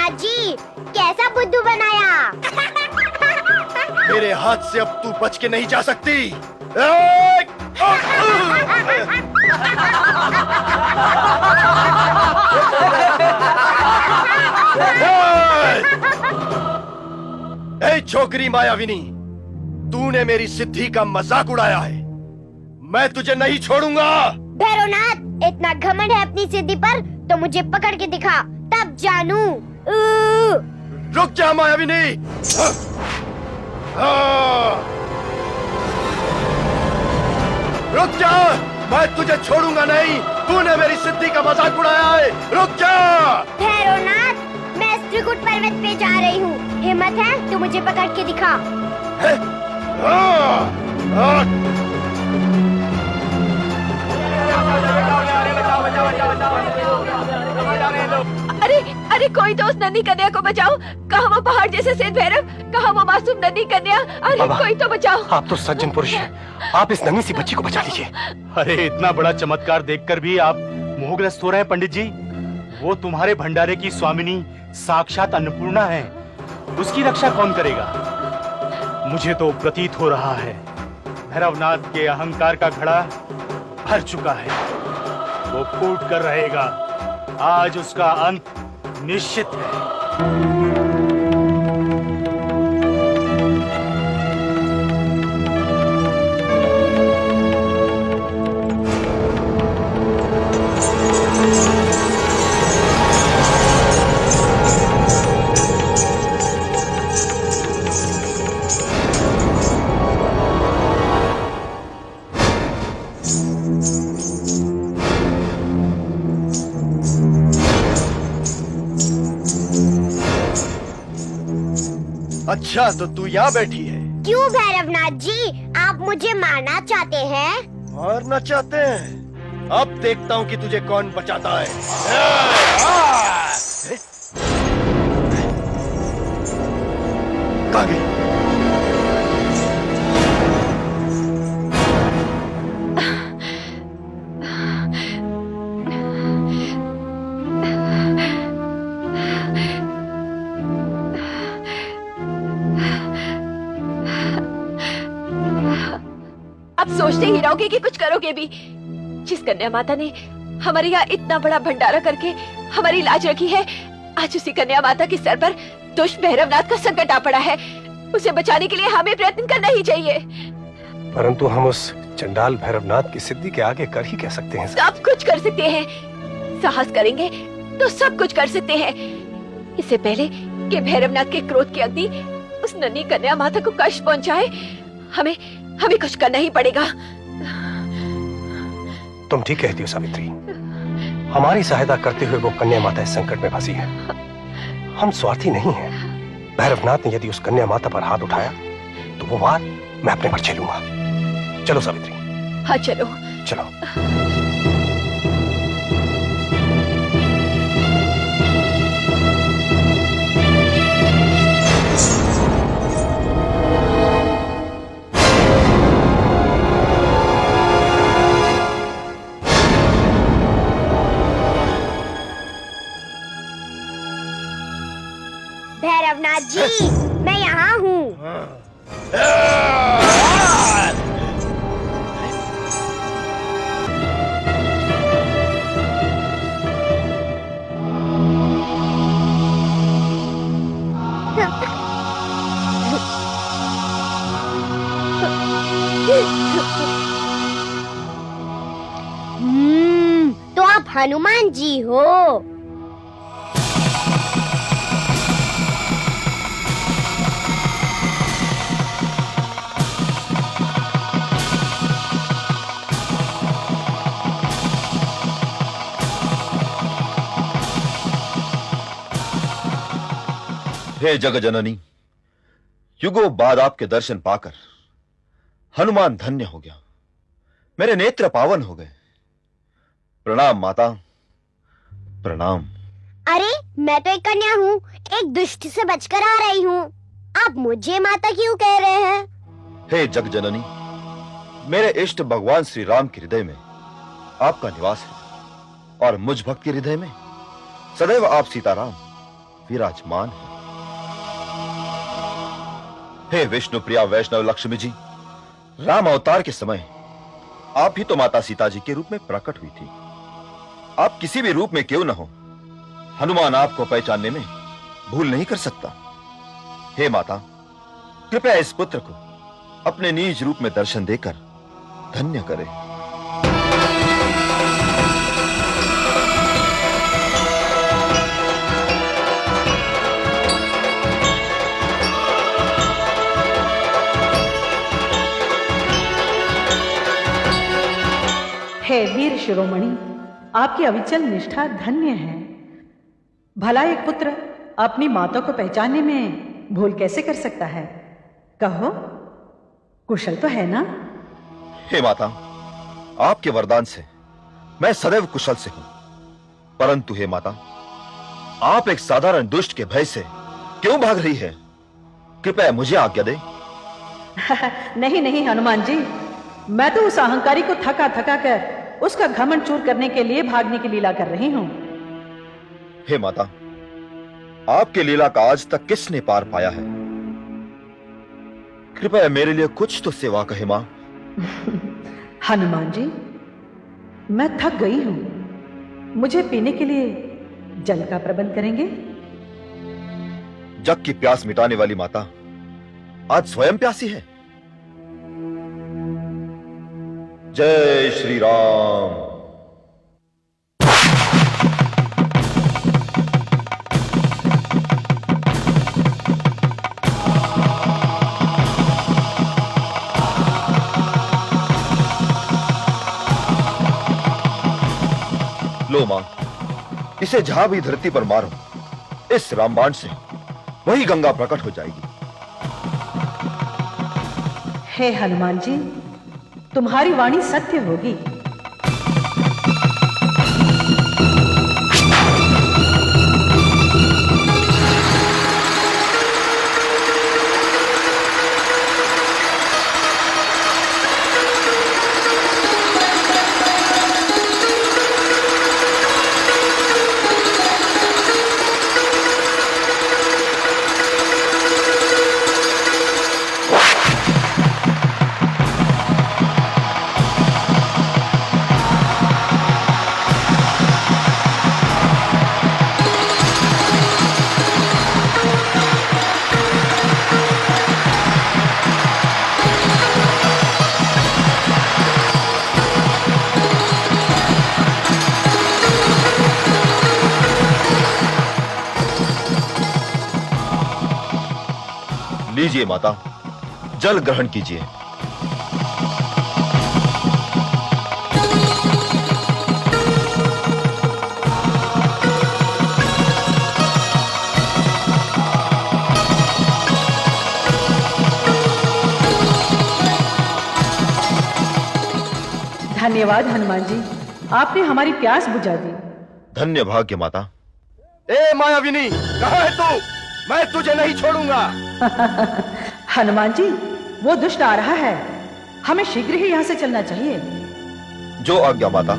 भैरवनाथ जी, कैसा बुद्धू बनाया? मेरे हाथ से अब तू बच के नहीं जा सकती। ए छोकरी मायाविनी, तूने मेरी सिद्धि का मजाक उड़ाया है। मैं तुझे नहीं छोड़ूंगा। भैरवनाथ, इतना घमंड है अपनी सिद्धि पर तो मुझे पकड़ के दिखा, तब जानू। रुक जा मायाविनी। रुक जा, मैं तुझे छोड़ूंगा नहीं। तूने मेरी सिद्धि का मजाक उड़ाया है। रुक जा। भैरवनाथ, मैं त्रिकुट पर्वत पे जा रही हूँ। हिम्मत है तो मुझे पकड़ के दिखा। अरे अरे, कोई तो उस नन्ही कन्या को बचाओ। कहाँ वो पहाड़ जैसे श्वेत भैरव, कहाँ वो मासूम नन्ही कन्या। अरे कोई तो बचाओ। आप तो सज्जन पुरुष हैं, आप इस नन्ही सी बच्ची को बचा लीजिए। अरे इतना बड़ा चमत्कार देखकर भी आप मोहग्रस्त हो रहे हैं पंडित जी। वो तुम्हारे भंडारे की स्वामिनी साक्षात अन्नपूर्णा है, उसकी रक्षा कौन करेगा? मुझे तो प्रतीत हो रहा है भैरवनाथ के अहंकार का घड़ा भर चुका है, वो फूट कर रहेगा। आज उसका अंत निश्चित है। अच्छा, तो तू यहाँ बैठी है। क्यों भैरवनाथ जी, आप मुझे मारना चाहते हैं? मारना चाहते हैं? अब देखता हूँ कि तुझे कौन बचाता है। कहाँ गई? अब सोचते ही रहोगे कि कुछ करोगे भी। जिस कन्या माता ने हमारे यहाँ इतना बड़ा भंडारा करके हमारी लाज रखी है, आज उसी कन्या माता के सर पर दुष्ट भैरवनाथ का संकट आ पड़ा है। उसे बचाने के लिए हमें प्रयत्न करना ही चाहिए। परंतु हम उस चंडाल भैरवनाथ की सिद्धि के आगे कर ही कह सकते हैं। सब कुछ कर सकते हैं, साहस करेंगे तो सब कुछ कर सकते हैं। इससे पहले कि भैरवनाथ के क्रोध की अग्नि उस नन्ही कन्या माता को कष्ट पहुंचाए, हमें कुछ करना ही पड़ेगा। तुम ठीक कहती हो सावित्री, हमारी सहायता करते हुए वो कन्या माता इस संकट में फंसी है। हम स्वार्थी नहीं हैं। भैरवनाथ ने यदि उस कन्या माता पर हाथ उठाया तो वो वार मैं अपने पर झेलूंगा। चलो सावित्री। हाँ चलो। चलो। भैरवनाथ जी, मैं यहाँ हूँ। तो आप हनुमान जी हो। हे जग जननी, युगों बाद आपके दर्शन पाकर हनुमान धन्य हो गया। मेरे नेत्र पावन हो गए। प्रणाम माता, प्रणाम। अरे, मैं तो एक कन्या हूँ, एक दुष्ट से बचकर आ रही हूँ। आप मुझे माता क्यों कह रहे हैं? हे जग जननी, मेरे इष्ट भगवान श्री राम के हृदय में आपका निवास है और मुझ भक्त के हृदय में सदैव आप सीताराम विराजमान है। हे विष्णु प्रिया वैष्णव लक्ष्मी जी, राम अवतार के समय आप ही तो माता सीता जी के रूप में प्रकट हुई थी। आप किसी भी रूप में क्यों न हो, हनुमान आपको पहचानने में भूल नहीं कर सकता। हे माता, कृपया इस पुत्र को अपने निज रूप में दर्शन देकर धन्य करें। हे वीर शिरोमणि, आपकी अविचल निष्ठा धन्य है। भला एक पुत्र अपनी माता को पहचानने में भूल कैसे कर सकता है? कहो, कुशल तो है ना? हे माता, आपके वरदान से मैं सदैव कुशल से हूं, परंतु हे माता, आप एक साधारण दुष्ट के भय से क्यों भाग रही है? कृपया मुझे आज्ञा दे। नहीं नहीं हनुमान जी, मैं तो उस अहंकारी को थका थका कर उसका घमंड चूर करने के लिए भागने की लीला कर रही हूं। हे माता, आपके लीला का आज तक किसने पार पाया है? कृपया मेरे लिए कुछ तो सेवा कहे मां। हनुमान जी, मैं थक गई हूं, मुझे पीने के लिए जल का प्रबंध करेंगे? जग की प्यास मिटाने वाली माता आज स्वयं प्यासी है। जय श्री राम। लो मां, इसे जहां भी धरती पर मारो, इस रामबाण से वही गंगा प्रकट हो जाएगी। हे हनुमान जी, तुम्हारी वाणी सत्य होगी। लीजिए माता, जल ग्रहण कीजिए। धन्यवाद हनुमान जी, आपने हमारी प्यास बुझा दी। धन्य भाग्य माता। ए मायाविनी, कहां है तू? मैं तुझे नहीं छोड़ूंगा। हनुमान जी, वो दुष्ट आ रहा है, हमें शीघ्र ही यहां से चलना चाहिए। जो आज्ञा माता।